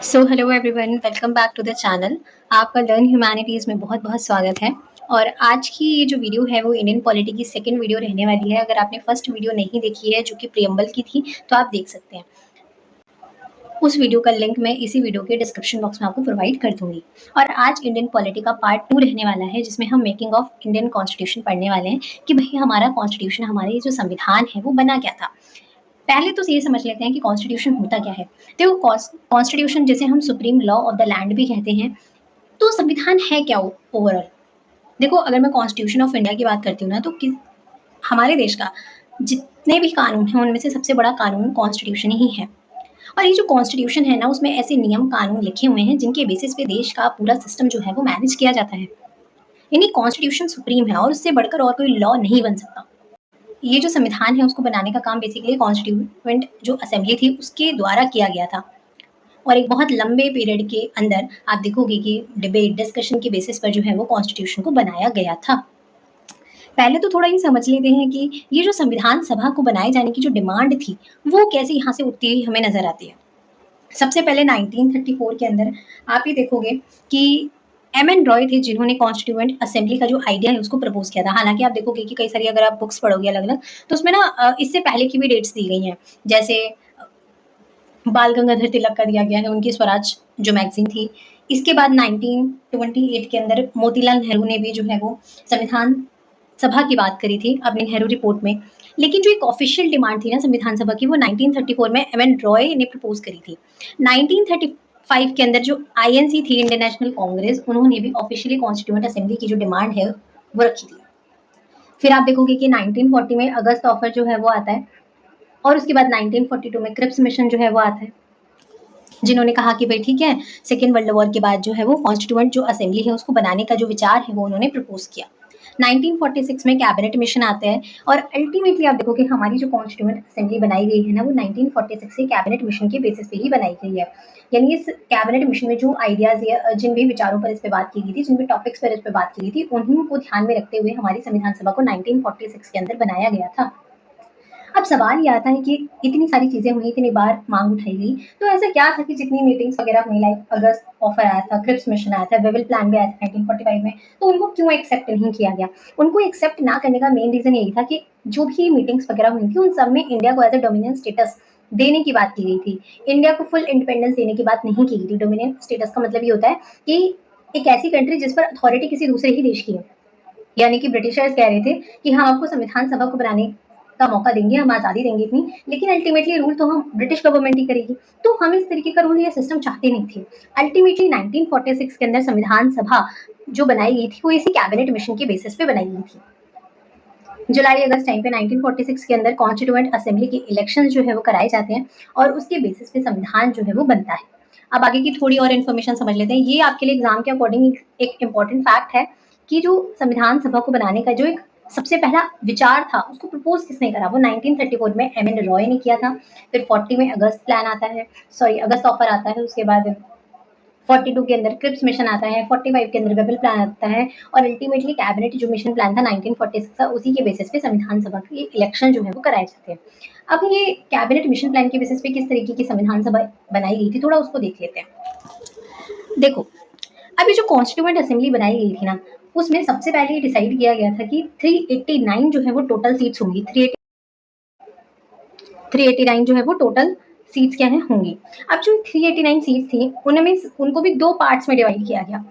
So hello everyone, welcome back to the channel. आपका Learn Humanities में बहुत बहुत स्वागत है। और आज की ये जो वीडियो है वो इंडियन पॉलिटी की सेकंड वीडियो रहने वाली है। अगर आपने फर्स्ट वीडियो नहीं देखी है जो कि प्रियम्बल की थी तो आप देख सकते हैं। उस वीडियो का लिंक मैं इसी वीडियो के डिस्क्रिप्शन बॉक्स में आपको प्रोवाइड कर दूंगी। और आज इंडियन पॉलिटी का पार्ट 2 रहने वाला है जिसमें हम मेकिंग ऑफ इंडियन कॉन्स्टिट्यूशन पढ़ने वाले हैं कि भाई हमारा कॉन्स्टिट्यूशन, हमारे जो संविधान है वो बना क्या था। पहले तो ये समझ लेते हैं कि कॉन्स्टिट्यूशन होता क्या है। देखो, कॉन्स्टिट्यूशन जिसे हम supreme law of the land भी कहते हैं, तो संविधान है क्या ओवरऑल। देखो, अगर मैं कॉन्स्टिट्यूशन ऑफ इंडिया की बात करती हूँ ना तो हमारे देश का जितने भी कानून हैं उनमें से सबसे बड़ा कानून कॉन्स्टिट्यूशन ही है। और ये जो कॉन्स्टिट्यूशन है ना, उसमें ऐसे नियम कानून लिखे हुए हैं जिनके बेसिस पे देश का पूरा सिस्टम जो है वो मैनेज किया जाता है। यानी कॉन्स्टिट्यूशन सुप्रीम है और उससे बढ़कर और कोई लॉ नहीं बन सकता। ये जो संविधान है उसको बनाने का काम बेसिकली कॉन्स्टिट्यूएंट जो असेंबली थी उसके द्वारा किया गया था। और एक बहुत लंबे पीरियड के अंदर आप देखोगे कि डिबेट डिस्कशन के बेसिस पर जो है वो कॉन्स्टिट्यूशन को बनाया गया था। पहले तो थोड़ा ये समझ लेते हैं कि ये जो संविधान सभा को बनाए जाने की जो डिमांड थी वो कैसे यहाँ से उठती हुई हमें नजर आती है। सबसे पहले 1934 के अंदर आप ये देखोगे कि एम.एन. रॉय थे जिन्होंने कॉन्स्टिट्यूएंट असेंबली का जो आइडिया है उसको प्रपोज किया था। हालांकि आप देखोगे कि कई सारी अगर आप बुक्स पढ़ोगे अलग अलग तो उसमें ना इससे पहले की भी डेट्स दी गई हैं। जैसे बाल गंगाधर तिलक का दिया गया है, उनकी स्वराज जो मैगजीन थी। इसके बाद 1928 के अंदर मोतीलाल नेहरू ने भी जो है वो संविधान सभा की बात करी थी अपनी नेहरू रिपोर्ट में। लेकिन जो एक ऑफिशियल डिमांड थी ना संविधान सभा की वो 1934 में एम.एन. रॉय ने प्रपोज करी थी। 1935 के अंदर जो आईएनसी थी, इंडियन नेशनल कांग्रेस, उन्होंने भी ऑफिशियली कॉन्स्टिट्यूएंट असेंबली की जो डिमांड है वो रखी थी। फिर आप देखोगे कि 1940 में अगस्त ऑफर जो है वो आता है और उसके बाद 1942 में क्रिप्स मिशन जो है वो आता है, जिन्होंने कहा कि भाई ठीक है, सेकेंड वर्ल्ड वॉर के बाद जो है वो कॉन्स्टिट्यूएंट जो असेंबली है उसको बनाने का जो विचार है वो उन्होंने प्रपोज किया। 1946 में कैबिनेट मिशन आते हैं और अल्टीमेटली आप देखो कि हमारी जो कॉन्स्टिट्यूएंट असेंबली बनाई गई है ना वो 1946 से कैबिनेट मिशन के बेसिस पे ही बनाई गई है। यानी इस कैबिनेट मिशन में जो आइडियाज या जिन भी विचारों पर इस पे बात की गई थी, जिन भी टॉपिक्स पर इस पे बात की गई थी, उन्हीं को ध्यान में रखते हुए हमारी संविधान सभा को 1946 के अंदर बनाया गया था। अब सवाल ये आता है कि इतनी सारी चीजें हुई, इतनी बार मांग उठाई गई, तो ऐसा क्या था कि जितनी मीटिंग्स वगैरह हुई, लाइक अगस्त ऑफर आया था, क्रिप्स मिशन आया था, वेवल प्लान भी आया था 1945 में, तो उनको क्यों एक्सेप्ट नहीं किया गया। उनको एक्सेप्ट ना करने का मेन रीजन यही था कि जो भी मीटिंग्स वगैरह हुई थी उन सब में इंडिया को एज अ डोमिनेंट स्टेटस देने की बात की गई थी। इंडिया को फुल इंडिपेंडेंस देने की बात नहीं की गई थी। डोमिनेंट स्टेटस का मतलब ये होता है कि एक ऐसी कंट्री जिस पर अथॉरिटी किसी दूसरे ही देश की है। यानी कि ब्रिटिशर्स कह रहे थे कि हम आपको संविधान सभा को बनाने का मौका देंगे, हम आज़ादी देंगे इतनी, लेकिन अल्टीमेटली रूल तो हम ब्रिटिश गवर्नमेंट ही करेगी। तो हम इस तरीके का रूल या सिस्टम चाहते नहीं थे। अल्टीमेटली 1946 के अंदर संविधान सभा जो बनाई गई थी वो इसी कैबिनेट मिशन के बेसिस पे बनाई गई थी। जुलाई अगस्त टाइम पे 1946 के अंदर कॉन्स्टिट्यूएंट असेंबली के इलेक्शन जो है वो कराए जाते हैं और उसके बेसिस पे संविधान जो है वो बनता है। अब आगे की थोड़ी और इन्फॉर्मेशन समझ लेते हैं। ये आपके लिए एग्जाम के अकॉर्डिंग एक इम्पॉर्टेंट फैक्ट है कि जो संविधान सभा को बनाने का जो एक सबसे पहला विचार था उसको प्रपोज किसने करा, वो 1934 में एम.एन. रॉय ने किया था। फिर 40 में अगस्त प्लान आता है, सॉरी अगस्त ऑफर आता है, उसके बाद 42 के अंदर क्रिप्स मिशन आता है, 45 के अंदर वेबल प्लान आता है और अल्टीमेटली कैबिनेट जो मिशन प्लान था 1946 का, उसी के बेसिस पे संविधान सभा के इलेक्शन जो है वो कराए जाते हैं। अब ये कैबिनेट मिशन प्लान के बेसिस पे किस तरीके की संविधान सभा बनाई गई थी थोड़ा उसको देख लेते हैं। देखो, अब ये जो कॉन्स्टिट्यूएंट असेंबली बनाई गई थी ना उसमें सबसे पहले ये डिसाइड किया गया था कि 389 जो है वो टोटल सीट्स होंगी। 389 जो है वो टोटल सीट्स क्या है होंगी। अब जो 389 सीट्स थी उनमें उनको भी दो पार्ट्स में डिवाइड किया गया।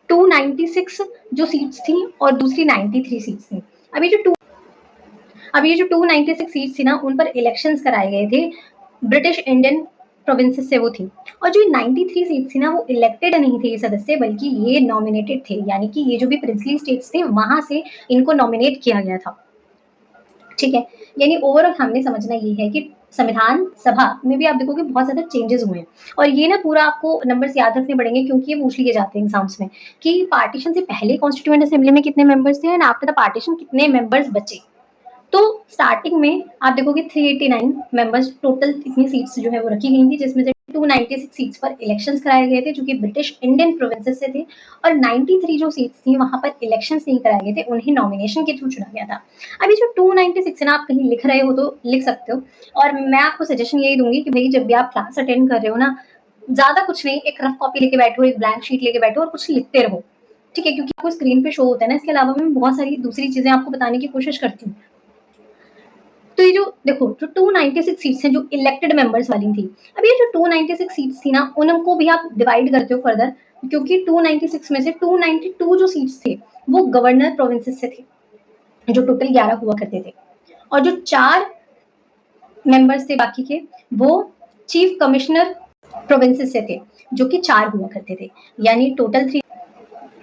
296 जो सीट्स थी और दूसरी 93 सीट्स थी। अब ये जो 296 सीट्स थी ना उन पर इलेक्शंस कराए गए थे ब्रिटिश इंडियन प्रोविंसेस से वो थी। और जो 93 सीट्स थी ना वो इलेक्टेड नहीं थे ये सदस्य, बल्कि ये नॉमिनेटेड थे। यानी कि ये जो भी प्रिंसली स्टेट्स थे वहां से इनको नॉमिनेट किया गया था। ठीक है, यानी ओवरऑल हमने समझना ये है कि संविधान सभा में भी आप देखोगे बहुत ज्यादा चेंजेस हुए हैं। और ये ना पूरा आपको नंबर्स याद रखने पड़ेंगे क्योंकि ये पूछ लिए जाते हैं एग्जाम्स में कि पार्टीशन से पहले कॉन्स्टिट्यूएंट असेंबली में कितने मेंबर्स थे एंड आफ्टर द पार्टीशन कितने मेंबर्स बचे। तो स्टार्टिंग में आप देखोगे 389 मेंबर्स टोटल इतनी सीट्स जो है वो रखी गई थी, जिसमें से 296 सीट्स पर इलेक्शंस कराए गए थे जो कि ब्रिटिश इंडियन प्रोविंसेस से थे और 93 जो सीट्स थी वहां पर इलेक्शंस नहीं कराए गए थे, उन्हें नॉमिनेशन के थ्रू चुना गया था। अभी जो 296 है ना, आप कहीं लिख रहे हो तो लिख सकते हो और मैं आपको सजेशन यही दूंगी कि भाई जब भी आप क्लास अटेंड कर रहे हो ना ज्यादा कुछ नहीं, एक रफ कॉपी लेके बैठो, एक ब्लैंक शीट लेके बैठो और कुछ लिखते रहो, ठीक है, क्योंकि आपको स्क्रीन पे शो होता है ना, इसके अलावा मैं बहुत सारी दूसरी चीजें आपको बताने की कोशिश करती हूँ। तो ये जो देखो, जो 296 सीट्स हैं जो इलेक्टेड मेंबर्स वाली थी, अब ये जो 296 सीट्स थी ना, उनको भी आप डिवाइड करते हो फर्दर, क्योंकि 296 में से 292 जो सीट्स थे वो गवर्नर प्रोविंसेस से थे, जो टोटल 11 हुआ करते थे, और जो 4 मेंबर्स थे बाकी के, वो चीफ कमिश्नर प्रोविंसेस से थे, जो कि 4 हुआ करते थे, यानी टोटल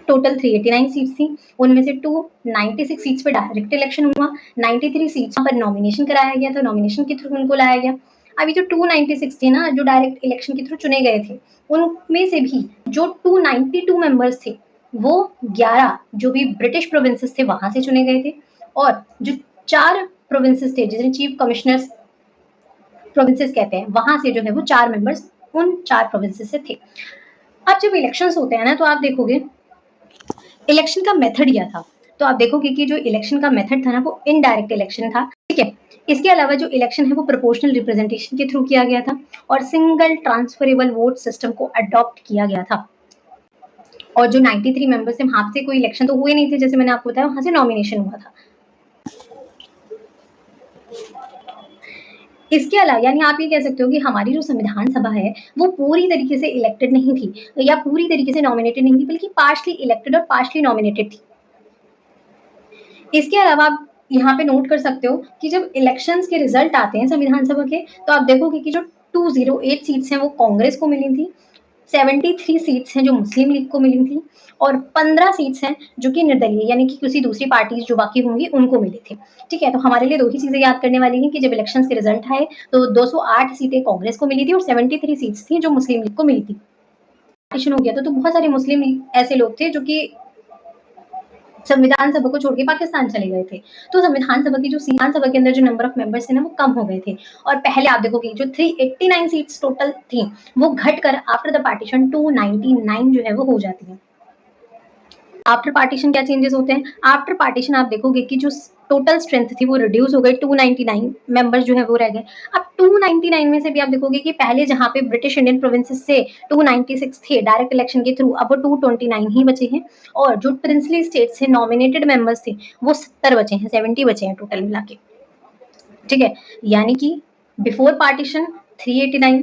389 सीट्स थी, उनमें से 296 सीट्स पे डायरेक्ट इलेक्शन हुआ, 93 सीट्स पर नॉमिनेशन कराया गया, तो नॉमिनेशन के थ्रू उनको लाया गया। अभी जो 296 थे ना, जो डायरेक्ट इलेक्शन के थ्रू चुने गए थे, उनमें से भी जो 292 मेंबर्स थे, वो 11 जो भी ब्रिटिश प्रोविंसेस थे वहां से चुने गए थे, और जो 4 प्रोविंसेस थे जिन्हें चीफ कमिश्नर्स प्रोविंसेस कहते हैं, वहां से जो है वो 4 मेंबर्स उन 4 प्रोविंसेस से थे। अब जब इलेक्शंस होते हैं ना, तो आप देखोगे इलेक्शन का मेथड क्या था, तो आप देखोगे कि जो इलेक्शन का मेथड था ना, वो इनडायरेक्ट इलेक्शन था, ठीक है। इसके अलावा जो इलेक्शन है वो प्रोपोर्शनल रिप्रेजेंटेशन के थ्रू किया गया था, और सिंगल ट्रांसफरेबल वोट सिस्टम को अडॉप्ट किया गया था, और जो 93 मेंबर्स थे वहां से कोई इलेक्शन तो हुए नहीं थे, जैसे मैंने आपको बताया, वहां से नॉमिनेशन हुआ था। इसके अलावा यानी आप ये कह सकते हो कि हमारी जो संविधान सभा है वो पूरी तरीके से इलेक्टेड नहीं थी, या पूरी तरीके से नॉमिनेटेड नहीं थी, बल्कि पार्शली इलेक्टेड और पार्शली नॉमिनेटेड थी। इसके अलावा आप यहाँ पे नोट कर सकते हो कि जब इलेक्शंस के रिजल्ट आते हैं संविधान सभा के, तो आप देखोगे कि जो 208 सीट्स हैं वो कांग्रेस को मिली थी, 73 सीट्स हैं जो मुस्लिम लीग को मिली थी, और 15 सीट्स हैं जो कि निर्दलीय यानी कि किसी दूसरी पार्टी जो बाकी होंगी उनको मिली थी, ठीक है। तो हमारे लिए दो ही चीजें याद करने वाली हैं कि जब इलेक्शंस के रिजल्ट आए तो 208 सीटें कांग्रेस को मिली थी और 73 सीट्स थी जो मुस्लिम लीग को मिली थी। पार्टीशन हो गया तो बहुत सारे मुस्लिम ऐसे लोग थे जो कि संविधान सभा को छोड़ के पाकिस्तान चले गए थे, तो संविधान सभा की जो संविधान सभा के अंदर जो नंबर ऑफ मेंबर्स थे ना वो कम हो गए थे, और पहले आप देखोगे जो 389 सीट्स टोटल थी वो घटकर आफ्टर द पार्टीशन 299 जो है वो हो जाती है। आफ्टर पार्टीशन क्या चेंजेस होते हैं, आफ्टर पार्टीशन आप देखोगे कि जो टोटल स्ट्रेंथ थी वो रिड्यूस हो गई, 299 मेंबर्स जो है वो रह गए। अब 299 में से भी आप देखोगे कि पहले जहां पे ब्रिटिश इंडियन प्रोविंसेस से 296 थे डायरेक्ट इलेक्शन के थ्रू, अब वो 229 ही बचे हैं, और जो प्रिंसली स्टेट से नॉमिनेटेड मेंबर्स थे वो 70 बचे हैं, 70 बचे हैं टोटल मिला के, ठीक है। यानी कि बिफोर पार्टीशन 389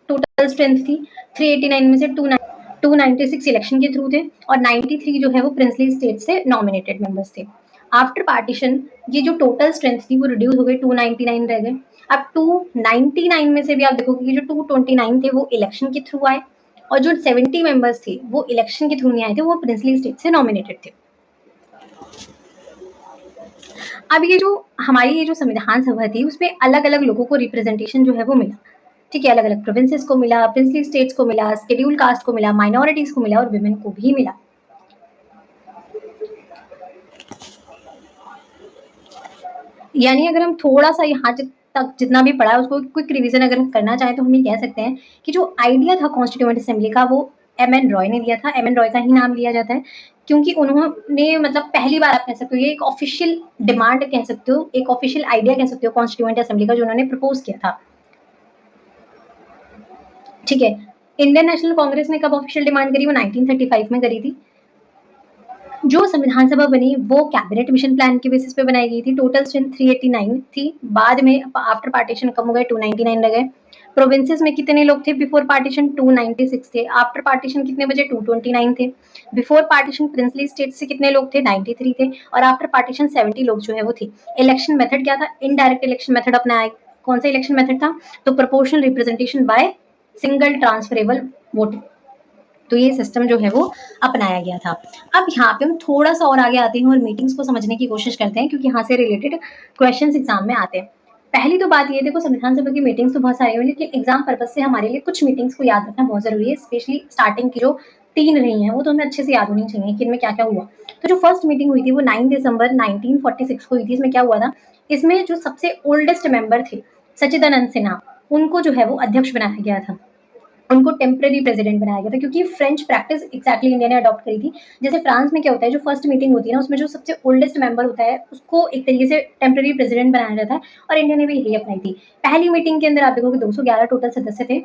टोटल स्ट्रेंथ थी, 389 में से 296 इलेक्शन के थ्रू थे, और 93 जो है वो प्रिंसली स्टेट से नॉमिनेटेड मेंबर्स थे। आफ्टर पार्टीशन ये जो टोटल स्ट्रेंथ थी वो रिड्यूस हो गई, 299 रह गए। अब 299 में से भी आप देखोगे कि जो 229 थे वो इलेक्शन के थ्रू आए, और जो 70 मेंबर्स थे वो इलेक्शन के थ्रू नहीं आए थे, वो प्रिंसली स्टेट से नॉमिनेटेड थे। अब ये जो हमारी ये जो संविधान सभा थी उसमें अलग अलग लोगों को रिप्रेजेंटेशन जो है वो मिला, ठीक है, अलग अलग प्रोविंसेस को मिला, प्रिंसली स्टेट्स को मिला, शेड्यूल कास्ट को मिला, माइनॉरिटीज को मिला, और विमेन को भी मिला। यानी अगर हम थोड़ा सा यहाँ तक जितना भी पढ़ा है उसको क्विक रिवीजन अगर हम करना चाहें तो हम ये कह सकते हैं कि जो आइडिया था कॉन्स्टिट्यूएंट असेंबली का वो एम.एन. रॉय ने दिया था, एम.एन. रॉय का ही नाम लिया जाता है क्योंकि उन्होंने मतलब पहली बार आप कह सकते हो ये एक ऑफिशियल डिमांड कह सकते हो, एक ऑफिशियल आइडिया कह सकते हो कॉन्स्टिट्यूएंट असेंबली का जो उन्होंने प्रपोज किया था, ठीक है। इंडियन नेशनल कांग्रेस ने कब ऑफिशियल डिमांड करी, वो 1935 में करी थी। जो संविधान सभा बनी वो कैबिनेट मिशन प्लान के बेसिस पे बनाई गई थी, टोटल स्ट्रेंथ 389 थी, बाद में आफ्टर पार्टीशन कम हो गए, 299 रह गए। प्रोविंसेस में कितने लोग थे बिफोर पार्टीशन, 296 थे, आफ्टर पार्टीशन कितने बचे, 229 थे। बिफोर पार्टीशन प्रिंसली स्टेट से कितने लोग थे, 93 थे, और आफ्टर पार्टीशन 70 लोग जो है वो थे। इलेक्शन मेथड क्या था, इनडायरेक्ट इलेक्शन मेथड अपनाया। कौन सा इलेक्शन मेथड था, तो proportional representation by single transferable voting, तो ये सिस्टम जो है वो अपनाया गया था। अब यहाँ पे हम थोड़ा सा और आगे आते हैं और मीटिंग्स को समझने की कोशिश करते हैं क्योंकि यहाँ से रिलेटेड क्वेश्चंस एग्जाम में आते हैं। पहली तो बात ये देखो, संविधान सभा की मीटिंग्स तो बहुत सारी हुई, लेकिन एग्जाम पर्पज से हमारे लिए कुछ मीटिंग्स को याद रखना बहुत जरूरी है, स्पेशली स्टार्टिंग की जो 3 रही हैं वो तो हमें अच्छे से याद होनी चाहिए कि इनमें क्या क्या हुआ। तो जो फर्स्ट मीटिंग हुई थी वो 9 दिसंबर 1946 को हुई थी। इसमें क्या हुआ था, इसमें जो सबसे ओल्डेस्ट मेंबर थे सच्चिदानंद सिन्हा, उनको जो है वो अध्यक्ष बनाया गया था, उनको टेम्परेरी प्रेसिडेंट बनाया गया था क्योंकि फ्रेंच प्रैक्टिस एक्जैक्टली इंडिया ने अडॉप्ट करी थी। जैसे फ्रांस में क्या होता है, जो फर्स्ट मीटिंग होती है ना उसमें जो सबसे ओल्डेस्ट मेंबर होता है उसको एक तरीके से टेम्परेरी प्रेसिडेंट बनाया जाता है, और इंडिया ने भी यही अपनाई थी। पहली मीटिंग के अंदर आप देखोगे 211 टोटल सदस्य थे,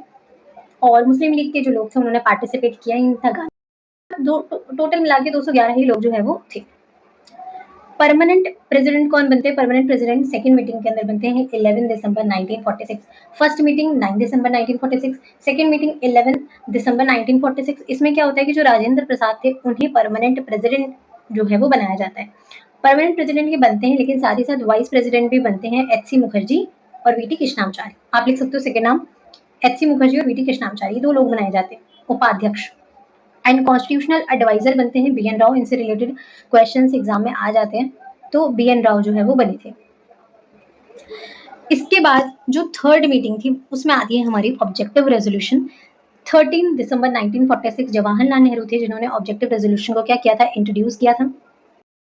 और मुस्लिम लीग के जो लोग थे उन्होंने पार्टिसिपेट किया। इंदिरा गांधी टोटल मिला के 211 ही लोग जो है वो थे। परमानेंट प्रेसिडेंट कौन बनते हैं? परमानेंट प्रेसिडेंट सेकंड मीटिंग के अंदर बनते हैं 11 दिसंबर 1946। फर्स्ट मीटिंग 9 दिसंबर 1946, सेकंड मीटिंग 11 दिसंबर 1946। इसमें क्या होता है कि जो राजेंद्र प्रसाद थे उन्हें परमानेंट प्रेसिडेंट जो है वो बनाया जाता है। परमानेंट प्रेसिडेंट ये बनते हैं, लेकिन साथ ही साथ वाइस प्रेसिडेंट भी बनते हैं एच सी मुखर्जी और वी टी कृष्णाचार्य। आप लिख सकते हो सेकेंड नाम, एच सी मुखर्जी और वी टी कृष्णाचार्य, दो लोग बनाए जाते हैं उपाध्यक्ष। एंड कॉन्स्टिट्यूशनल एडवाइजर बनते हैं बी एन राव। इनसे रिलेटेड क्वेश्चंस एग्जाम में आ जाते हैं, तो बी एन राव जो है वो बने थे। इसके बाद जो थर्ड मीटिंग थी उसमें आती है हमारी ऑब्जेक्टिव रेजोल्यूशन। 13 दिसंबर 1946 जवाहरलाल नेहरू थे जिन्होंने ऑब्जेक्टिव रेजोल्यूशन को क्या किया था? इंट्रोड्यूस किया था।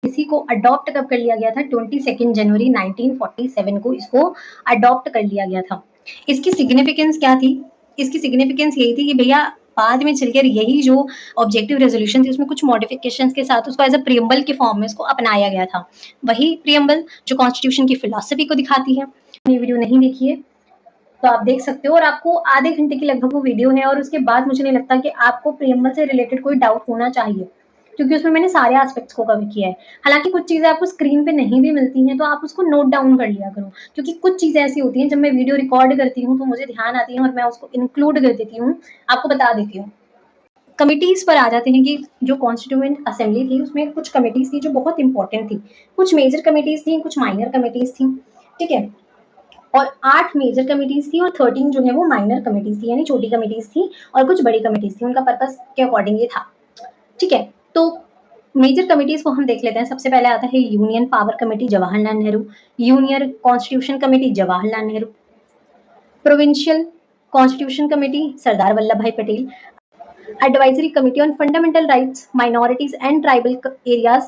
इसी को अडॉप्ट कब कर लिया गया था? 22 जनवरी 1947 को इसको अडॉप्ट कर लिया गया था। इसकी सिग्निफिकेंस क्या थी? इसकी सिग्निफिकेंस यही थी कि भैया बाद में चलकर यही जो ऑब्जेक्टिव रेजोल्यूशन थी उसमें कुछ मॉडिफिकेशंस के साथ उसको एज अ प्रियम्बल के फॉर्म में इसको अपनाया गया था। वही प्रियम्बल जो कॉन्स्टिट्यूशन की फिलॉसफी को दिखाती है। ये वीडियो नहीं देखी है तो आप देख सकते हो, और आपको आधे घंटे की लगभग वो वीडियो है, और उसके बाद मुझे नहीं लगता कि आपको प्रियम्बल से रिलेटेड कोई डाउट होना चाहिए, क्योंकि उसमें मैंने सारे एस्पेक्ट्स को कवर किया है। हालांकि कुछ चीज़ें आपको स्क्रीन पे नहीं भी मिलती हैं तो आप उसको नोट डाउन कर लिया करो, क्योंकि कुछ चीज़ें ऐसी होती हैं जब मैं वीडियो रिकॉर्ड करती हूँ तो मुझे ध्यान आती है और मैं उसको इंक्लूड कर देती हूँ, आपको बता देती हूँ। कमिटीज़ पर आ जाते हैं कि जो कॉन्स्टिट्यूएंट असेंबली थी उसमें कुछ कमिटीज़ थी जो बहुत इंपॉर्टेंट थी। कुछ मेजर कमिटीज़ थी, कुछ माइनर कमिटीज़ थी, ठीक है। और 8 मेजर कमिटीज़ थी और 13 जो है वो माइनर कमिटीज़ थी, यानी छोटी कमिटीज़ थी और कुछ बड़ी कमिटीज़ थी। उनका पर्पस के अकॉर्डिंग ये था, ठीक है। तो मेजर कमिटीज़ को हम देख लेते हैं। सबसे पहले आता है union power committee Jawaharlal Nehru, union constitution committee Jawaharlal Nehru, provincial constitution committee Sardar Vallabhbhai Patel, advisory committee on fundamental rights minorities and tribal areas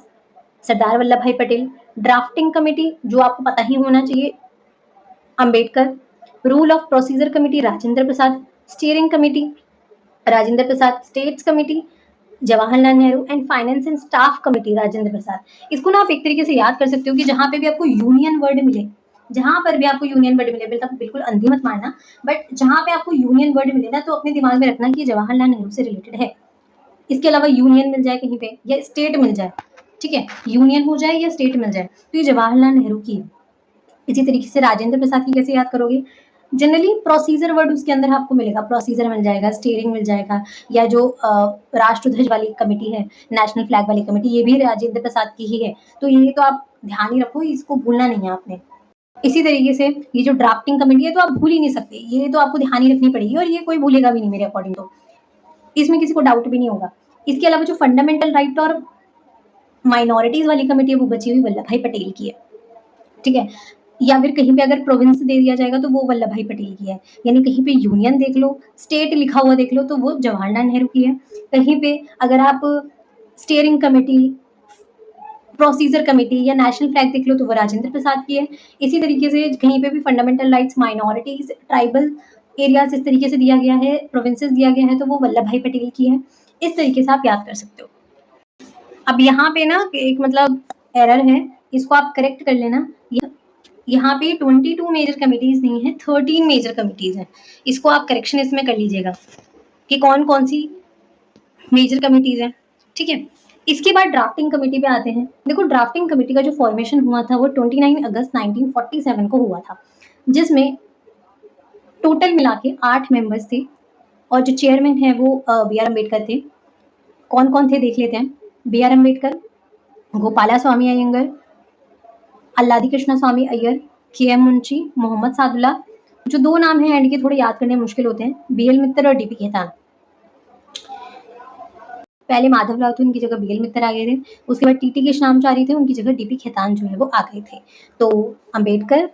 Sardar Vallabhbhai Patel, drafting committee जो आपको पता ही होना चाहिए Ambedkar, rule of procedure committee Rajendra Prasad, steering committee Rajendra Prasad, states committee Jawaharlal Nehru and finance and staff committee Rajendra Prasad. इसको ना आप एक तरीके से याद कर सकते हो कि जहां पे भी आपको यूनियन वर्ड मिले, जहां पर भी आपको यूनियन वर्ड मिले, बिल्कुल अंधी मत मारना, बट जहां पे आपको यूनियन वर्ड मिले ना तो अपने दिमाग में रखना कि जवाहरलाल नेहरू से रिलेटेड है। इसके अलावा यूनियन मिल जाए कहीं पे या स्टेट मिल जाए, ठीक है, यूनियन हो जाए या स्टेट मिल जाए तो ये जवाहरलाल नेहरू की है। इसी तरीके से राजेंद्र प्रसाद की कैसे याद करोगे? जनरली प्रोसीजर वर्ड उसके अंदर आपको मिलेगा, प्रोसीजर मिल जाएगा, स्टीयरिंग मिल जाएगा, या जो राष्ट्रध्वज वाली कमेटी है, नेशनल फ्लैग वाली कमेटी, ये भी राजेंद्र प्रसाद की ही है। तो ये तो आप ध्यान ही रखो, इसको भूलना नहीं है आपने। इसी तरीके से ये जो ड्राफ्टिंग कमेटी है तो आप भूल ही नहीं सकते, ये तो आपको ध्यान ही रखनी पड़ेगी और ये कोई भूलेगा भी नहीं मेरे अकॉर्डिंग, तो इसमें किसी को डाउट भी नहीं होगा। इसके अलावा जो फंडामेंटल राइट और माइनॉरिटीज वाली कमेटी है वो बची हुई वल्लभ भाई पटेल की है, ठीक है। या फिर कहीं पे अगर प्रोविंस दे दिया जाएगा तो वो वल्लभ भाई पटेल की है, यानी कहीं पे यूनियन देख लो, स्टेट लिखा हुआ देख लो तो वो जवाहरलाल नेहरू की है। कहीं पे अगर आप स्टीयरिंग कमेटी, प्रोसीजर कमेटी या नेशनल फ्लैग देख लो तो वो राजेंद्र प्रसाद की है। इसी तरीके से कहीं पे भी fundamental rights, minorities, tribal areas इस तरीके से दिया गया है, प्रोविंसेस दिया गया है तो वो वल्लभ भाई पटेल की है। इस तरीके से आप याद कर सकते हो। अब यहाँ पे ना एक मतलब एरर है, इसको आप करेक्ट कर लेना। यहाँ पे 22 मेजर कमिटीज नहीं है, 13 मेजर कमिटीज हैं। इसको आप करेक्शन इसमें कर लीजिएगा कि कौन कौन सी मेजर कमिटीज हैं, ठीक है। इसके बाद ड्राफ्टिंग कमेटी पे आते हैं। देखो ड्राफ्टिंग कमेटी का जो फॉर्मेशन हुआ था वो 29 अगस्त 1947 को हुआ था, जिसमें टोटल मिला के 8 मेंबर्स थे और जो चेयरमैन है वो बी आर अम्बेडकर थे। कौन कौन थे देख लेते हैं। बी आर अम्बेडकर, गोपाला स्वामी अयंगर, अल्लादी कृष्णा स्वामी अय्यर, के एम मुंशी, मोहम्मद सादुल्ला। जो दो नाम हैं एंड के थोड़े याद करने मुश्किल होते हैं, बी एल मित्तर और डीपी खेतान। पहले माधवराव थे, उनकी जगह बी एल मित्तर आ गए थे। उसके बाद टीटी कृष्णाचारी थे, उनकी जगह डीपी खेतान जो है वो आ गए थे। तो अम्बेडकर,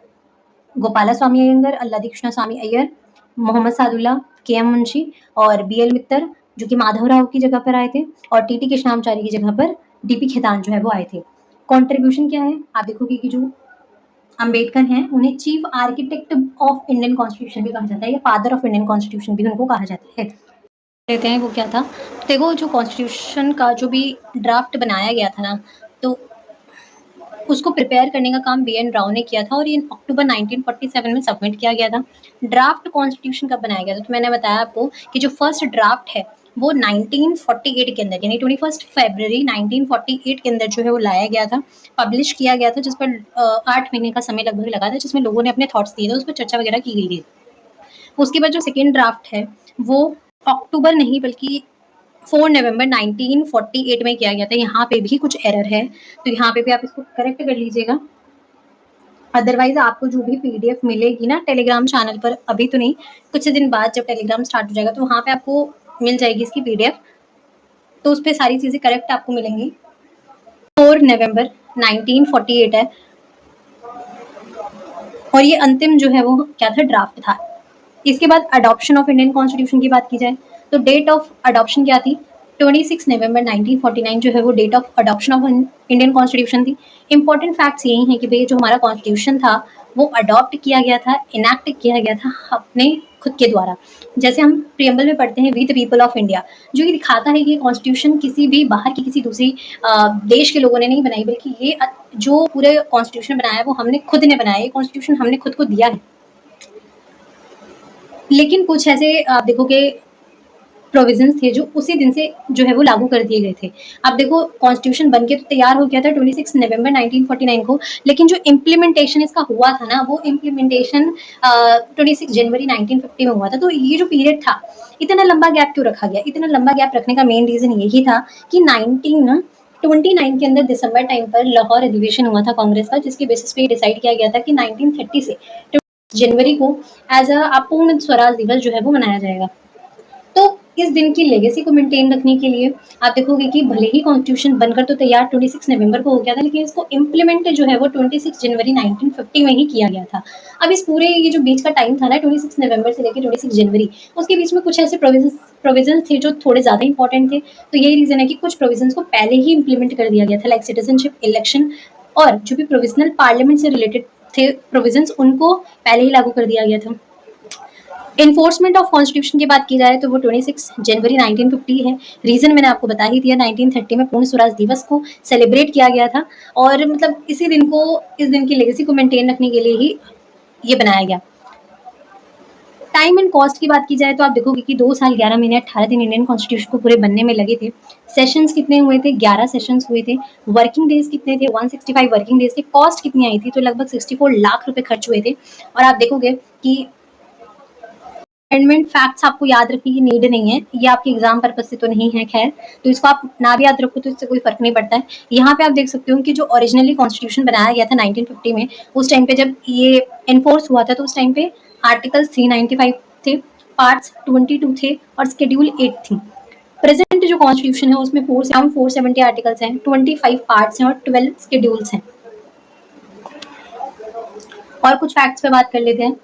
गोपाला स्वामी अयंगर, अल्लादी कृष्णा स्वामी अय्यर, मोहम्मद सादुल्ला, के एम मुंशी और बी एल मित्तर जो कि माधवराव की जगह पर आए थे, और टीटी कृष्णाचारी की जगह पर डीपी खेतान जो है वो आए थे। कॉन्ट्रीब्यूशन क्या है आप देखोगे कि जो अम्बेडकर हैं उन्हें chief architect of Indian constitution भी कहा जाता है, या फादर ऑफ इंडियन कॉन्स्टिट्यूशन भी उनको कहा जाता है। लेते हैं वो क्या था। देखो जो कॉन्स्टिट्यूशन का जो भी ड्राफ्ट बनाया गया था ना, तो उसको प्रिपेयर करने का काम बी.एन. राव ने किया था और ये अक्टूबर 1947 में सबमिट किया गया था। ड्राफ्ट कॉन्स्टिट्यूशन कब बनाया गया था? तो मैंने बताया आपको कि जो फर्स्ट ड्राफ्ट है वो 1948 के अंदर यानी 21 फरवरी 1948 के अंदर जो है वो लाया गया था, पब्लिश किया गया था, जिस पर 8 महीने का समय लगभग लगा था, जिसमें लोगों ने अपने थॉट्स दिए थे, उस पर चर्चा वगैरह की गई थी। उसके बाद जो सेकेंड ड्राफ्ट है वो अक्टूबर नहीं बल्कि 4 नवंबर 1948 में किया गया था। यहाँ पे भी कुछ एरर है, तो यहाँ पे भी आप इसको करेक्ट कर लीजिएगा। अदरवाइज आपको जो भी पीडीएफ मिलेगी ना टेलीग्राम चैनल पर, अभी तो नहीं, कुछ दिन बाद जब टेलीग्राम स्टार्ट हो जाएगा तो वहाँ पे आपको मिल जाएगी इसकी पीडीएफ, तो उस पर सारी चीज़ें करेक्ट आपको मिलेंगी। 4 नवंबर 1948 है और ये अंतिम जो है वो क्या था, ड्राफ्ट था। इसके बाद अडॉप्शन ऑफ इंडियन कॉन्स्टिट्यूशन की बात की जाए तो डेट ऑफ अडॉप्शन क्या थी? 26 नवंबर 1949 जो है वो date of adoption of Indian constitution थी। इंपॉर्टेंट फैक्ट्स यही हैं कि भाई जो हमारा कॉन्स्टिट्यूशन था वो अडॉप्ट किया गया था, इनैक्ट किया गया था अपने खुद के द्वारा। जैसे हम प्रियम्बल में पढ़ते हैं we the people of India, जो ये दिखाता है कि कॉन्स्टिट्यूशन किसी भी बाहर की किसी दूसरी देश के लोगों ने नहीं बनाई, बल्कि ये जो पूरे कॉन्स्टिट्यूशन बनाया है वो हमने खुद ने बनाया है, कॉन्स्टिट्यूशन हमने खुद को दिया है। लेकिन कुछ ऐसे आप देखोगे प्रोविजंस थे जो उसी दिन से जो है वो लागू कर दिए गए थे। अब देखो कॉन्स्टिट्यूशन बनके तो तैयार हो गया था 26 नवंबर 1949 को, लेकिन जो इम्प्लीमेंटेशन इसका हुआ था ना वो इम्प्लीमेंटेशन 26 जनवरी 1950 में हुआ था। तो ये जो पीरियड था, इतना लंबा गैप क्यों रखा गया? इतना लंबा गैप रखने का मेन रीजन यही था कि 1929 के अंदर दिसंबर टाइम पर लाहौर अधिवेशन हुआ था कांग्रेस का, जिसके बेसिस पे डिसाइड किया गया था कि 1930 से जनवरी को एज अ पूर्ण स्वराज दिवस जो है वो मनाया जाएगा। तो इस दिन की लेगेसी को मेंटेन रखने के लिए आप देखोगे कि भले ही कॉन्स्टिट्यूशन बनकर तो तैयार 26 नवंबर को हो गया था, लेकिन इसको इम्प्लीमेंट जो है वो 26 जनवरी 1950 में ही किया गया था। अब इस पूरे ये जो बीच का टाइम था ना 26 नवंबर से लेकर 26 जनवरी, उसके बीच में कुछ ऐसे प्रोविजंस थे जो थोड़े ज़्यादा इंपॉर्टेंट थे। तो यही रीज़न है कि कुछ प्रोविजंस को पहले ही इम्प्लीमेंट कर दिया गया था, लाइक सिटीजनशिप, इलेक्शन और जो भी प्रोविजनल पार्लियामेंट से रिलेटेड थे प्रोविजंस, उनको पहले ही लागू कर दिया गया था। एनफोर्समेंट ऑफ कॉन्स्टिट्यूशन की बात की जाए तो वो 26 जनवरी 1950 है। रीजन मैंने आपको बता ही दिया, 1930 में पूर्ण स्वराज दिवस को सेलिब्रेट किया गया था और मतलब इस दिन की लेगेसी को मेंटेन रखने के लिए ही ये बनाया गया। टाइम एंड कॉस्ट की बात की जाए तो आप देखोगे कि 2 साल 11 महीने 18 दिन इंडियन कॉन्स्टिट्यूशन को पूरे बनने में लगे थे। सेशंस कितने हुए थे? 11 सेशंस हुए थे। वर्किंग डेज कितने थे? 165 वर्किंग डेज थे। कॉस्ट कितनी आई थी? तो लगभग 64 लाख रुपए खर्च हुए थे। और आप देखोगे कि अमेंडमेंट फैक्ट्स आपको याद रखने की नीड नहीं है, ये आपके एग्जाम पर्पज से तो नहीं है, खैर तो इसको आप ना भी याद रखो तो इससे कोई फर्क नहीं पड़ता है। यहाँ पे आप देख सकते हो कि जो ओरिजिनली कॉन्स्टिट्यूशन बनाया गया था 1950 में, उस टाइम पे जब ये एनफोर्स हुआ था तो उस टाइम पे आर्टिकल्स 395 थे, पार्ट्स 22 थे और शेड्यूल 8 थी। प्रेजेंट जो कॉन्स्टिट्यूशन है उसमें 470 आर्टिकल्स हैं, 25 पार्ट्स हैं और 12 शेड्यूल्स हैं। और कुछ फैक्ट्स पे बात कर लेते हैं।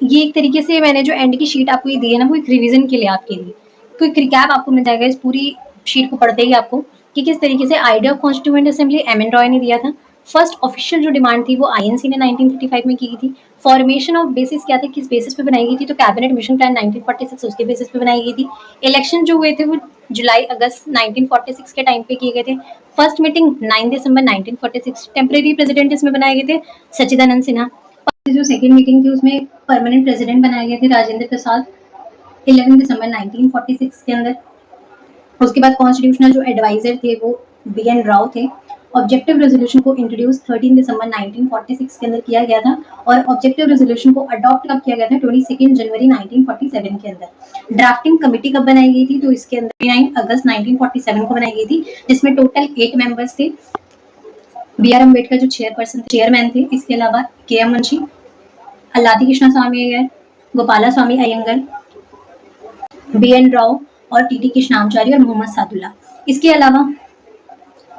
ये एक तरीके से मैंने जो एंड की शीट आपको ये दी है ना, वो एक रिवीजन के लिए आपके लिए क्विक रिकैप आपको मिल जाएगा इस पूरी शीट को पढ़ते ही आपको, कि किस तरीके से idea of constituent assembly M.N.. Roy ने दिया था। फर्स्ट ऑफिशियल जो डिमांड थी वो आईएनसी ने 1935 में की थी। फॉर्मेशन ऑफ बेसिस क्या था, किस बेसिस पे बनाई गई थी? तो कैबिनेट मिशन प्लान 1946 उसके बेसिस पे बनाई गई थी। इलेक्शन जो हुए थे वो जुलाई अगस्त 1946 के टाइम पे किए गए थे। फर्स्ट मीटिंग 9 दिसंबर 1946। टेम्परेरी प्रेसिडेंट इसमें बनाए गए थे सच्चिदानंद सिन्हा। जो सेकेंड मीटिंग थी उसमें परमानेंट प्रेसिडेंट बनाए गए थे राजेंद्र प्रसाद 11 दिसंबर 1946 के अंदर। उसके बाद कॉन्स्टिट्यूशनल जो एडवाइजर थे वो बी.एन. राव थे। ऑब्जेक्टिव रेजोल्यूशन को इंट्रोड्यूस 13 दिसंबर 1946 के अंदर किया गया था और ऑब्जेक्टिव रेजोल्यूशन को अडॉप्ट कब किया गया था? 22 जनवरी 1947 के अंदर। ड्राफ्टिंग कमेटी कब बनाई गई थी? तो इसके अंदर 9 अगस्त 1947 को बनाई गई थी, जिसमें टोटल 8 मेंबर्स थे। बी.आर. अम्बेडकर जो चेयरमैन थे, इसके अलावा के.एम. मुंशी, अल्लादी कृष्णा स्वामी अय्यर, गोपाला स्वामी अयंगर, बी.एन. राव और टी.टी. कृष्णाचार्य और मोहम्मद सादुल्ला। इसके अलावा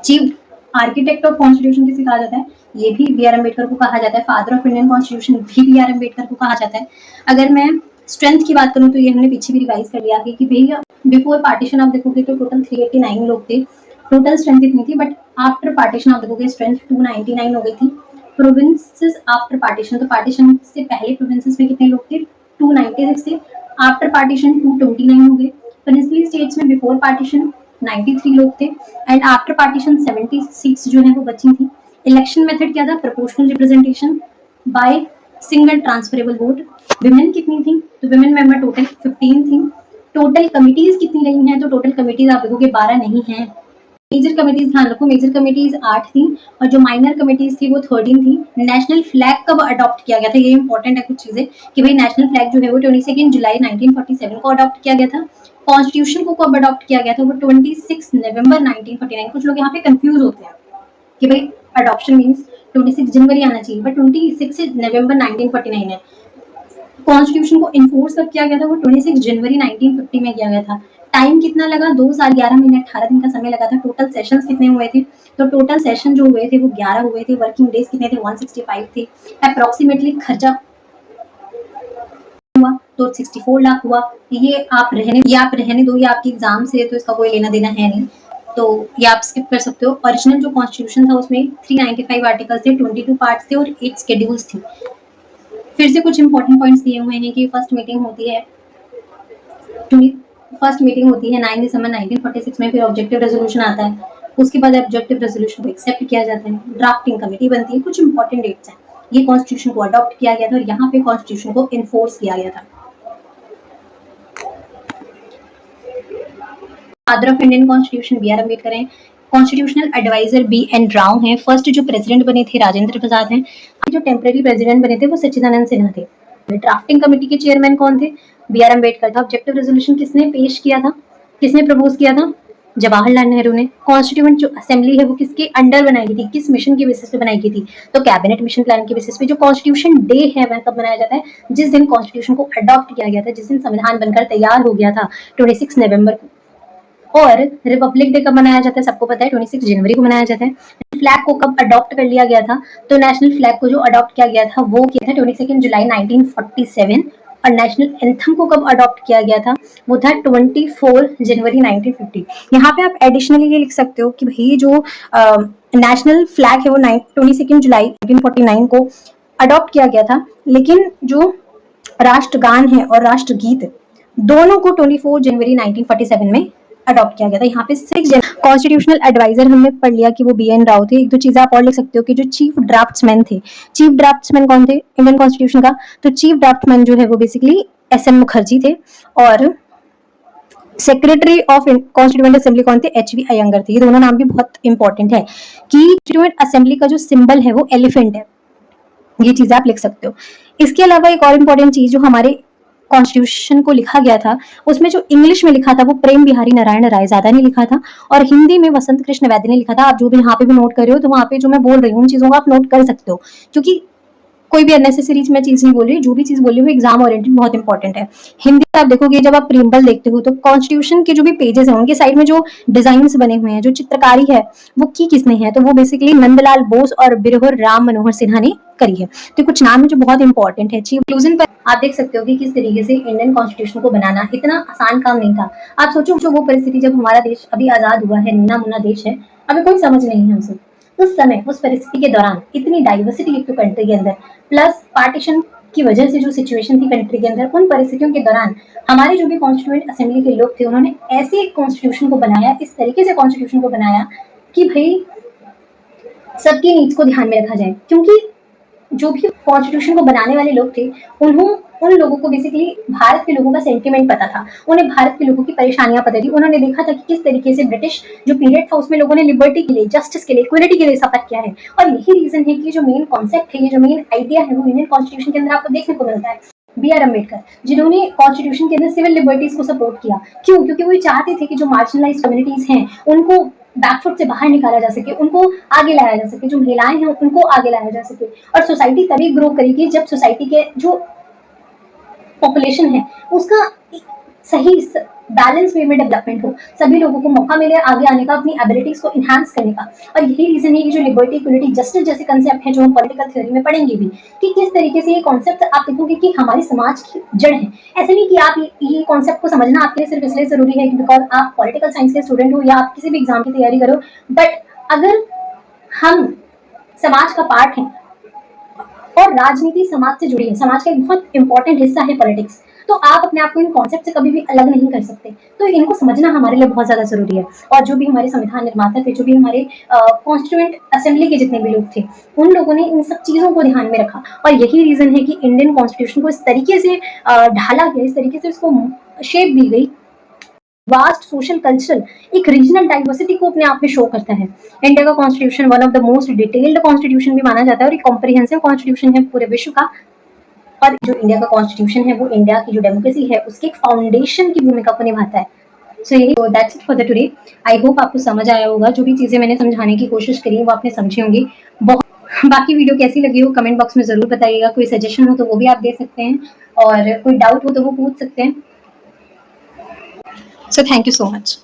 चीफ आर्किटेक्ट ऑफ कॉन्स्टिट्यूशन किसे कहा जाता है? ये भी बी.आर. अम्बेडकर को कहा जाता है। फादर ऑफ इंडियन कॉन्स्टिट्यूशन भी बी.आर. अम्बेडकर को कहा जाता है। अगर मैं स्ट्रेंथ की बात करूं तो ये हमने पीछे भी रिवाइज कर लिया कि भैया बिफोर पार्टीशन आप देखोगे तो टोटल 389 लोग थे, टोटल स्ट्रेंथ इतनी थी, बट आफ्टर पार्टीशन आप देखोगे स्ट्रेंथ 299 हो गई थी। प्रोविंसेस आफ्टर पार्टीशन, तो पार्टीशन से पहले प्रोविंसेस में कितने लोग थे? 296 थे। आफ्टर पार्टीशन 229 हो गए। प्रिंसली स्टेट्स में बिफोर पार्टीशन 93 लोग थे एंड आफ्टर पार्टीशन 70 सीट्स जो है वो बची थी। इलेक्शन मेथड क्या था? Proportional representation by single transferable vote. Women कितनी थी? तो विमेन मेंबर टोटल 15 थी। टोटल कमिटीज कितनी रही हैं? तो टोटल कमिटीज आप देखोगे 12 नहीं है। मेजर कमिटीज ध्यान रखो, मेजर कमिटीज 8 थी और जो माइनर कमिटीज थी वो 13 थी। नेशनल फ्लैग कब अडॉप्ट किया गया था? ये इंपॉर्टेंट है कुछ चीजें कि भाई नेशनल फ्लैग जो है वो 22 जुलाई 1947 को अडॉप्ट किया गया था। कॉन्स्टिट्यूशन को कब अडॉप्ट किया गया था? वो 26 नवंबर 1949। कुछ लोग यहाँ पे कंफ्यूज होते हैं कि भाई अडॉप्शन मीन्स 26 जनवरी आना चाहिए, बट 26 नवंबर 1949 है। कॉन्स्टिट्यूशन को इन्फोर्स कब किया गया था? वो 26 जनवरी 1950 में किया गया था। टाइम कितना लगा? 2 साल 11 महीने 18 दिन का समय लगा था। टोटल सेशंस कितने हुए थे? तो टोटल सेशन जो हुए थे वो 11 हुए थे। वर्किंग डेज कितने थे? 165 थे। अप्रोक्सीमेटली खर्चा हुआ तो 64 लाख हुआ। ये आप रहने दो, ये आपके एग्जाम से है तो इसका कोई लेना देना है नहीं, तो ये आप स्किप कर सकते हो। ओरिजिनल जो कॉन्स्टिट्यूशन था उसमें 395 आर्टिकल्स थे, 22 पार्ट्स थे और 8 शेड्यूल्स थी। फिर से कुछ इंपॉर्टेंट पॉइंट्स दिए हुए हैं कि फर्स्ट मीटिंग होती है 9 दिसंबर 1946 में। फिर ऑब्जेक्टिव रेजोल्यूशन आता है, उसके बाद ऑब्जेक्टिव रेजोल्यूशन को एक्सेप्ट किया जाता है, ड्राफ्टिंग कमेटी बनती है। कुछ इंपॉर्टेंट डेट्स हैं। ये कॉन्स्टिट्यूशन को अडॉप्ट किया गया था और यहाँ पे कॉन्स्टिट्यूशन को इन्फोर्स किया गया था। Father of Indian constitution B R Ambedkar हैं। Constitutional adviser B N Rau हैं। फर्स्ट जो प्रेसिडेंट बने थे राजेंद्र प्रसाद हैं। जो टेम्पररी प्रेसिडेंट बने थे वो सच्चिदानंद सिन्हा थे। ड्राफ्टिंग कमेटी के चेयरमैन कौन थे? बी आर अम्बेडकर था। ऑब्जेक्टिव रेजोल्यूशन किसने पेश किया था? किसने प्रपोज किया था? जवाहरलाल नेहरू ने। कॉन्स्टिट्यूएंट जो असेंबली है वो किसके अंडर बनाई गई थी? किस मिशन की बेसिस पे बनाई गई थी? तो कैबिनेट मिशन प्लान की बेसिस पे। जो कॉन्स्टिट्यूशन डे है वह कब मनाया जाता है? जिस दिन कॉन्स्टिट्यूशन को अडॉप्ट किया गया था, जिस दिन संविधान बनकर तैयार हो गया था, 26 नवंबर को। और रिपब्लिक डे कब मनाया जाता है? सबको पता है 26 जनवरी को मनाया जाता है। फ्लैग को कब अडॉप्ट कर लिया गया था? तो नेशनल फ्लैग को जो अडॉप्ट किया गया था वो किया था 22 जुलाई 1947। और नेशनल एंथम को कब अडॉप्ट किया गया था? वो था 24 जनवरी 1950। यहाँ पे आप एडिशनली ये लिख सकते हो कि भाई जो नेशनल फ्लैग है वो 22 जुलाई 1949 को अडॉप्ट किया गया था, लेकिन जो राष्ट्रगान है और राष्ट्रगीत दोनों को 24 जनवरी 1947 में अडॉप्ट किया गया था। यहाँ पे 6 कॉन्स्टिट्यूशनल एडवाइजर हमने पढ़ लिया कि वो बी एन राव थे। एक दो चीजें आप और लिख सकते हो कि जो चीफ ड्राफ्ट्समैन थे। चीफ ड्राफ्ट्समैन कौन थे इंडियन कॉन्स्टिट्यूशन का? तो चीफ ड्राफ्ट्समैन जो है वो बेसिकली एस एन मुखर्जी थे। और सेक्रेटरी ऑफ कॉन्स्टिट्यूएंट असेंबली कौन थे? एच वी अयंगर थे। ये दोनों नाम भी बहुत इंपॉर्टेंट है कि कॉन्स्टिट्यूएंट असेंबली का जो सिंबल है वो एलिफेंट है। ये चीजें आप लिख सकते हो। इसके अलावा एक और इम्पोर्टेंट चीज जो हमारे कॉन्स्टिट्यूशन को लिखा गया था उसमें जो इंग्लिश में लिखा था वो प्रेम बिहारी नारायण रायजादा ने लिखा था और हिंदी में वसंत कृष्ण वैद्य ने लिखा था। आप जो भी यहाँ पे भी नोट कर रहे हो तो वहाँ पे जो मैं बोल रही हूँ उन चीजों को आप नोट कर सकते हो, क्योंकि कोई भी अननेसेसरी मैं चीज नहीं बोल रही। जो भी चीज बोली हूँ एग्जाम ओरिएंटेड बहुत इंपॉर्टेंट है। हिंदी में आप देखोगे जब आप प्रीम्बल देखते हो तो कॉन्स्टिट्यूशन के जो भी पेजेस हैं उनके साइड में जो डिजाइन बने हुए हैं, जो चित्रकारी है वो की किसने है? तो वो बेसिकली नंदलाल बोस और बिरहोर राम मनोहर सिन्हा ने करी है। तो कुछ नाम है जो बहुत इंपॉर्टेंट है। कंक्लूजन पर आप देख सकते हो कि किस तरीके से इंडियन कॉन्स्टिट्यूशन को बनाना इतना आसान काम नहीं था। आप सोचो जो वो परिस्थिति जब हमारा देश अभी आजाद हुआ है, नन्ना मुन्ना देश है, अभी कोई समझ नहीं है हमसे। उस समय उस परिस्थिति के दौरान इतनी डाइवर्सिटी एक तो कंट्री के अंदर, प्लस पार्टीशन की वजह से जो सिचुएशन थी कंट्री के अंदर, उन परिस्थितियों के दौरान हमारे जो भी कॉन्स्टिट्यूएंट असेंबली के लोग थे उन्होंने ऐसे कॉन्स्टिट्यूशन को बनाया, इस तरीके से कॉन्स्टिट्यूशन को बनाया कि भाई सबकी नीड्स को ध्यान में रखा जाए। क्योंकि जो भी कॉन्स्टिट्यूशन को बनाने वाले लोग थे उन लोगों को बेसिकली भारत के लोगों का सेंटिमेंट पता था, उन्हें भारत के लोगों की परेशानियां पता थी। उन्होंने देखा था कि किस तरीके से ब्रिटिश जो पीरियड था उसमें लोगों ने लिबर्टी के लिए, जस्टिस के लिए, इक्वलिटी के लिए सफर किया है। और यही रीजन है कि जो मेन कॉन्सेप्ट है, ये जो मेन आइडिया है वो इंडियन कॉन्स्टिट्यूशन के अंदर आपको देखने को मिलता है। बी आर अम्बेडकर जिन्होंने कॉन्स्टिट्यूशन के अंदर सिविल लिबर्टीज को सपोर्ट किया। क्यों? क्योंकि वो चाहते थे कि जो मार्जिनलाइज कम्युनिटीज हैं उनको बैकफुट से बाहर निकाला जा सके, उनको आगे लाया जा सके, जो महिलाएं हैं उनको आगे लाया जा सके। और सोसाइटी तभी ग्रो करेगी जब सोसाइटी के जो पॉपुलेशन है उसका सही बैलेंस वे में डेवलपमेंट हो, सभी लोगों को मौका मिले आगे आने का, अपनी एबिलिटीज को इनहांस करने का। और यही रीजन है कि जो लिबर्टी, इक्वलिटी, जस्टिस जैसे कंसेप्ट है जो हम पॉलिटिकल थ्योरी में पढ़ेंगे भी, कि किस तरीके से ये कॉन्सेप्ट आप देखोगे कि हमारे समाज की जड़ है। ऐसे नहीं कि आप ये कॉन्सेप्ट को समझना आपके लिए सिर्फ इसलिए जरूरी है कि बिकॉज आप पॉलिटिकल साइंस के स्टूडेंट हो या आप किसी भी एग्जाम की तैयारी करो, बट अगर हम समाज का पार्ट है और राजनीति समाज से जुड़ी है, समाज का एक बहुत इंपॉर्टेंट हिस्सा है पॉलिटिक्स। तो आप अपने आप को इन कॉन्सेप्ट से कभी भी अलग नहीं कर सकते। तो इनको समझना हमारे लिए बहुत ज़्यादा ज़रूरी है। और जो भी हमारे संविधान निर्माता थे, जो भी हमारे कॉन्स्टिट्यूएंट असेंबली के जितने भी लोग थे, उन लोगों ने इन सब चीज़ों को ध्यान में रखा और यही रीज़न है कि इंडियन कॉन्स्टिट्यूशन को इस तरीके से ढाला गया, इस तरीके से उसको शेप दी गई। वास्ट सोशल कल्चरल एक रीजनल डाइवर्सिटी को अपने आप में शो करता है। इंडिया का constitution one of the most detailed constitution भी माना जाता है और एक कॉम्प्रिहेंसिव कॉन्स्टिट्यूशन है पूरे विश्व का। और जो इंडिया का कॉन्स्टिट्यूशन है वो इंडिया की जो डेमोक्रेसी है उसके एक फाउंडेशन की भूमिका को निभाता है। सो यही that's it for the today. I hope आपको समझ आया होगा, जो भी चीज़ें मैंने समझाने की कोशिश करी वो आपने समझी होंगी। बाकी वीडियो कैसी लगी हो कमेंट बॉक्स में ज़रूर बताइएगा। कोई सजेशन हो तो वो भी आप दे सकते हैं और कोई डाउट हो तो वो पूछ सकते हैं। So thank you so much.